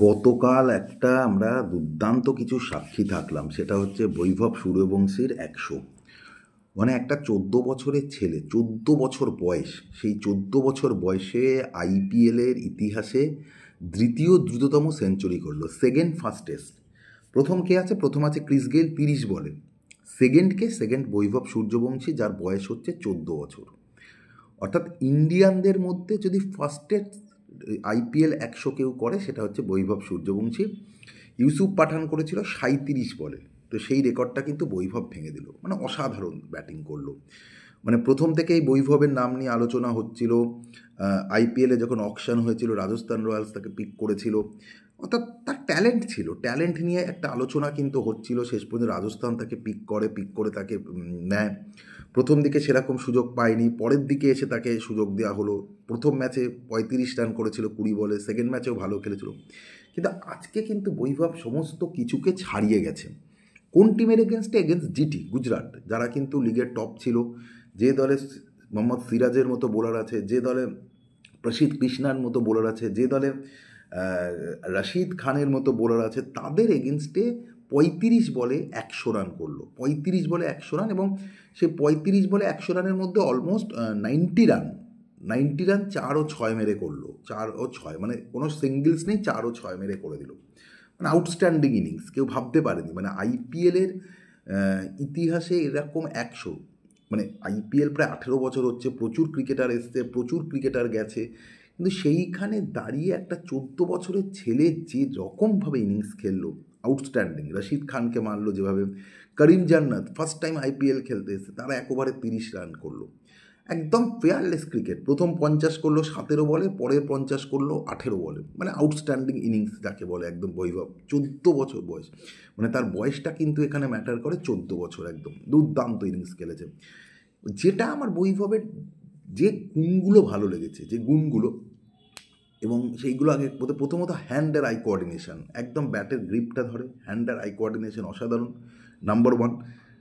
গতকাল একটা আমরা দুর্দান্ত কিছু সাক্ষী থাকলাম, সেটা হচ্ছে বৈভব সূর্যবংশীর 100। মানে একটা 14 বছরের ছেলে, 14 বছর বয়স, সেই 14 বছর বয়সে আইপিএলের ইতিহাসে দ্বিতীয় দ্রুততম সেঞ্চুরি করলো, সেকেন্ড ফাস্টেস্ট। প্রথম কে আছে? প্রথম আছে ক্রিস গেইল 30 বলে। সেকেন্ড বৈভব সূর্যবংশী, যার বয়স হচ্ছে 14 বছর। অর্থাৎ ইন্ডিয়ানদের মধ্যে যদি ফার্স্টেস্ট আইপিএল 100 কেউ করে, সেটা হচ্ছে বৈভব সূর্যবংশী। ইউসুফ পাঠান করেছিল 37 বলে। তো সেই রেকর্ডটা কিন্তু বৈভব ভেঙে দিল। মানে অসাধারণ ব্যাটিং করলো। মানে প্রথম থেকেই বৈভবের নাম নিয়ে আলোচনা হচ্ছিল। আইপিএলে যখন অকশন হয়েছিল, রাজস্থান রয়্যালস তাকে পিক করেছিল। অর্থাৎ তার ট্যালেন্ট ছিল, ট্যালেন্ট নিয়ে একটা আলোচনা কিন্তু হচ্ছিল। শেষ পর্যন্ত রাজস্থান তাকে পিক করে তাকে নেয়। প্রথম দিকে সেরকম সুযোগ পায়নি, পরের দিকে এসে তাকে সুযোগ দেওয়া হলো। প্রথম ম্যাচে 35 রান করেছিল 20 বলে, সেকেন্ড ম্যাচেও ভালো খেলেছিল। কিন্তু আজকে কিন্তু বৈভব সমস্ত কিছুকে ছাড়িয়ে গেছে। কোন টিমের এগেনস্টে? এগেনস্ট জিটি গুজরাট, যারা কিন্তু লিগের টপ ছিল। যে দলে মোহাম্মদ সিরাজের মতো বোলার আছে, যে দলে প্রসিদ্ধ কৃষ্ণার মতো বোলার আছে, যে দলে রশিদ খানের মতো বোলার আছে, তাদের এগেনস্টে 35 বলে 100 রান করলো। 35 বলে 100 রান, এবং সেই 35 বলে 100 রানের মধ্যে অলমোস্ট 90 রান, 90 রান 4 ও 6 মেরে করলো। 4 ও 6, মানে কোনো সিঙ্গলস নেই, 4 ও 6 মেরে করে দিল। মানে আউটস্ট্যান্ডিং ইনিংস, কেউ ভাবতে পারেনি। মানে আইপিএলের ইতিহাসে এরকম 100, মানে আইপিএল প্রায় 18 বছর হচ্ছে, প্রচুর ক্রিকেটার এসছে, প্রচুর ক্রিকেটার গেছে, কিন্তু সেইখানে দাঁড়িয়ে একটা 14 বছরের ছেলে যে রকমভাবে ইনিংস খেললো, আউটস্ট্যান্ডিং। রশিদ খানকে মারলো যেভাবে। করিম জান্নাত ফার্স্ট টাইম আইপিএল খেলতে এসেছে, তারা 1 ওভারে 30 রান করলো। একদম ফেয়ারলেস ক্রিকেট। প্রথম 50 করলো 17 বলে, পরের 50 করলো 18 বলে। মানে আউটস্ট্যান্ডিং ইনিংস যাকে বলে, একদম বৈভব। 14 বছর বয়স, মানে তার বয়সটা কিন্তু এখানে ম্যাটার করে। 14 বছর, একদম দুর্দান্ত ইনিংস খেলেছে। যেটা আমার বৈভবের যে গুণগুলো ভালো লেগেছে, যে গুণগুলো, এবং সেইগুলো আগে প্রথমত হ্যান্ড আর আই কোঅর্ডিনেশন, একদম ব্যাটের গ্রিপটা ধরে, হ্যান্ড আর আই কোঅর্ডিনেশন অসাধারণ, নাম্বার ওয়ান।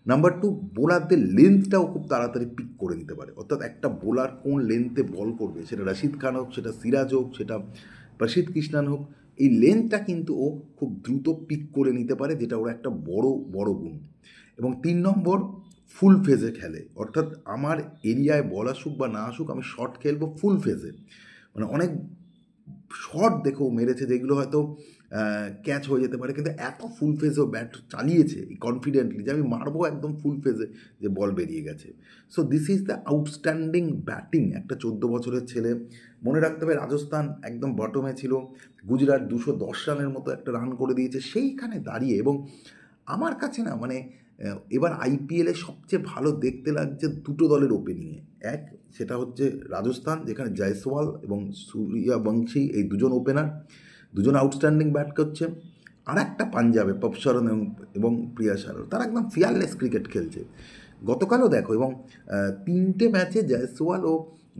নাম্বার টু, বোলারদের লেন্থটাও খুব তাড়াতাড়ি পিক করে নিতে পারে। অর্থাৎ একটা বোলার কোন লেন্থে বল করবে, সেটা রশিদ খান হোক, সেটা সিরাজ হোক, সেটা প্রসিদ্ধ কৃষ্ণান হোক, এই লেন্থটা কিন্তু ও খুব দ্রুত পিক করে নিতে পারে, যেটা ওর একটা বড় বড় গুণ। এবং 3 নম্বর, ফুল ফেজে খেলে। অর্থাৎ আমার এরিয়ায় বল আসুক বা না আসুক, আমি শট খেলবো ফুল ফেজে। মানে অনেক শট দেখো মেরেছে যেগুলো হয়তো ক্যাচ হয়ে যেতে পারে, কিন্তু এত ফুল ফেজেও ব্যাট চালিয়েছে কনফিডেন্টলি, যে আমি মারবো একদম ফুল ফেজে, যে বল বেরিয়ে গেছে। So this is the outstanding batting একটা 14 বছরের ছেলে। মনে রাখতে হবে, রাজস্থান একদম বটমে ছিল, গুজরাট 210 রানের মতো একটা রান করে দিয়েছে সেইখানে দাঁড়িয়ে। এবং আমার কাছে না, মানে এবার আইপিএলে সবচেয়ে ভালো দেখতে লাগছে দুটো দলের ওপেনিংয়ে। এক, সেটা হচ্ছে রাজস্থান, যেখানে জয়সওয়াল এবং সূর্যবংশী, এই দুজন ওপেনার, দুজন আউটস্ট্যান্ডিং ব্যাট করছে। আর একটা পাঞ্জাবে পপশরণ এবং প্রিয়া সারর, তারা একদম ফিয়ারলেস ক্রিকেট খেলছে। গতকালও দেখো, এবং 3টে ম্যাচে জয়সওয়াল ও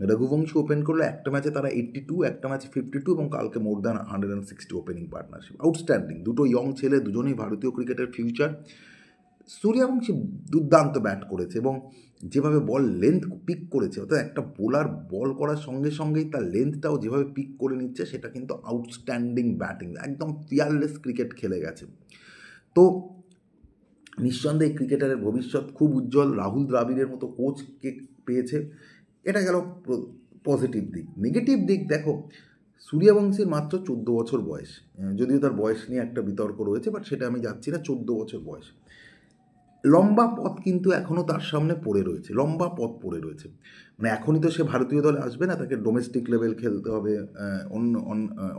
রঘুবংশী ওপেন করলো। একটা ম্যাচে তারা 82, একটা ম্যাচে 52, এবং কালকে more than 160 opening partnership. Outstanding দুটো ইয়ং ছেলে, দুজনেই ভারতীয় ক্রিকেটের ফিউচার। সূর্যবংশী দুর্দান্ত ব্যাট করেছে, এবং যেভাবে বল লেন্থ পিক করেছে, অর্থাৎ একটা বোলার বল করার সঙ্গে সঙ্গেই তার লেন্থটাও যেভাবে পিক করে নিচ্ছে, সেটা কিন্তু আউটস্ট্যান্ডিং ব্যাটিং, একদম ফিয়ারলেস ক্রিকেট খেলে গেছে। তো নিঃসন্দেহে ক্রিকেটারের ভবিষ্যৎ খুব উজ্জ্বল। রাহুল দ্রাবিড়ের মতো কোচকে পেয়েছে, এটা গেল পজিটিভ দিক। নেগেটিভ দিক দেখো, সূর্যবংশীর মাত্র 14 বছর বয়স, যদিও তার বয়স নিয়ে একটা বিতর্ক রয়েছে, বাট সেটা আমি যাচ্ছি না। 14 বছর বয়স, লম্বা পথ কিন্তু এখনও তার সামনে পড়ে রয়েছে, লম্বা পথ পড়ে রয়েছে। মানে এখনই তো সে ভারতীয় দলে আসবে না, তাকে ডোমেস্টিক লেভেল খেলতে হবে,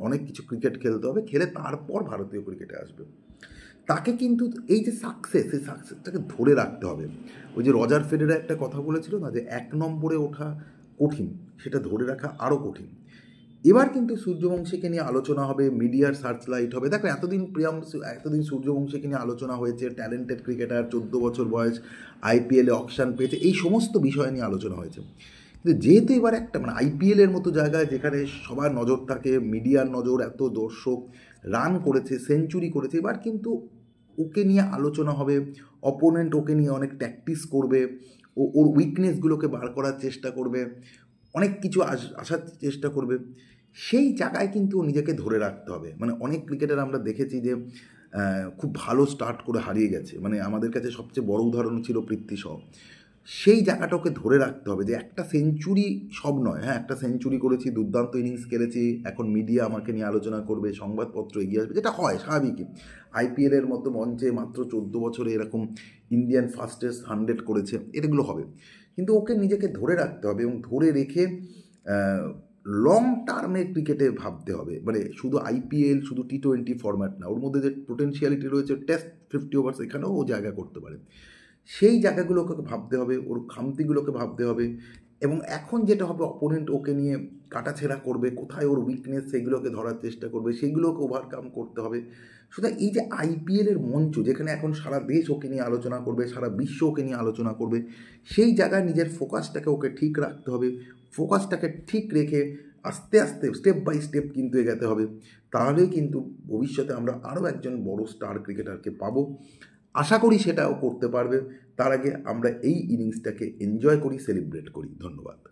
অনেক কিছু ক্রিকেট খেলতে হবে, খেলে তারপর ভারতীয় ক্রিকেটে আসবে। তাকে কিন্তু এই যে সাকসেস, এই সাকসেসটাকে ধরে রাখতে হবে। ওই যে রজার ফেডেরার একটা কথা বলেছিল না, যে 1 নম্বরে ওঠা কঠিন, সেটা ধরে রাখা আরও কঠিন। এবার কিন্তু সূর্যবংশীকে নিয়ে আলোচনা হবে, মিডিয়ার সার্চলাইট হবে। দেখো, এতদিন সূর্যবংশীকে নিয়ে আলোচনা হয়েছে, ট্যালেন্টেড ক্রিকেটার, 14 বছর বয়স, আইপিএলে অকশান পেয়েছে, এই সমস্ত বিষয় নিয়ে আলোচনা হয়েছে। কিন্তু যেহেতু এবার একটা, মানে আইপিএলের মতো জায়গায় যেখানে সবার নজর থাকে, মিডিয়ার নজর, এত দর্শক, রান করেছে, সেঞ্চুরি করেছে, এবার কিন্তু ওকে নিয়ে আলোচনা হবে। অপোনেন্ট ওকে নিয়ে অনেক প্র্যাকটিস করবে, ওর উইকনেসগুলোকে বার করার চেষ্টা করবে, অনেক কিছু আসার চেষ্টা করবে। সেই জায়গায় কিন্তু নিজেকে ধরে রাখতে হবে। মানে অনেক ক্রিকেটার আমরা দেখেছি যে খুব ভালো স্টার্ট করে হারিয়ে গেছে। মানে আমাদের কাছে সবচেয়ে বড় উদাহরণ ছিল পৃথ্বী শহ। সেই জায়গাটাকে ধরে রাখতে হবে যে একটা সেঞ্চুরি সব নয়। হ্যাঁ, একটা সেঞ্চুরি করেছি, দুর্দান্ত ইনিংস খেলেছি, এখন মিডিয়া আমাকে নিয়ে আলোচনা করবে, সংবাদপত্র এগিয়ে আসবে, যেটা হয় স্বাভাবিকই। আইপিএলের মতো মঞ্চে মাত্র 14 বছরে এরকম ইন্ডিয়ান ফাস্টেস্ট 100 করেছে, এটাগুলো হবে। কিন্তু ওকে নিজেকে ধরে রাখতে হবে এবং ধরে রেখে লং টার্মে ক্রিকেটে ভাবতে হবে। মানে শুধু আইপিএল, শুধু টি20 ফরম্যাট না, ওর মধ্যে যে পোটেনশিয়ালিটি রয়েছে টেস্ট 50 ওভার্স, এখানেও ও জায়গা করতে পারে। সেই জায়গাগুলোকে ভাবতে হবে, ওর খামতিগুলোকে ভাবতে হবে। এবং এখন যেটা হবে, অপোনেন্ট ওকে নিয়ে কাটাছেঁড়া করবে, কোথায় ওর উইকনেস সেগুলোকে ধরার চেষ্টা করবে, সেগুলোকে ওভারকাম করতে হবে। সুতরাং এই যে আইপিএলের মঞ্চ, যেখানে এখন সারা দেশ ওকে নিয়ে আলোচনা করবে, সারা বিশ্ব ওকে নিয়ে আলোচনা করবে, সেই জায়গায় নিজের ফোকাসটাকে ওকে ঠিক রাখতে হবে। ফোকাসটাকে ঠিক রেখে আস্তে আস্তে স্টেপ বাই স্টেপ কিন্তু এগাতে হবে। তাহলেই কিন্তু ভবিষ্যতে আমরা আরও একজন বড় স্টার ক্রিকেটারকে পাবো। আশা করি সেটাও করতে পারবে। তার আগে আমরা এই ইনিংসটাকে এনজয় করি, সেলিব্রেট করি। ধন্যবাদ।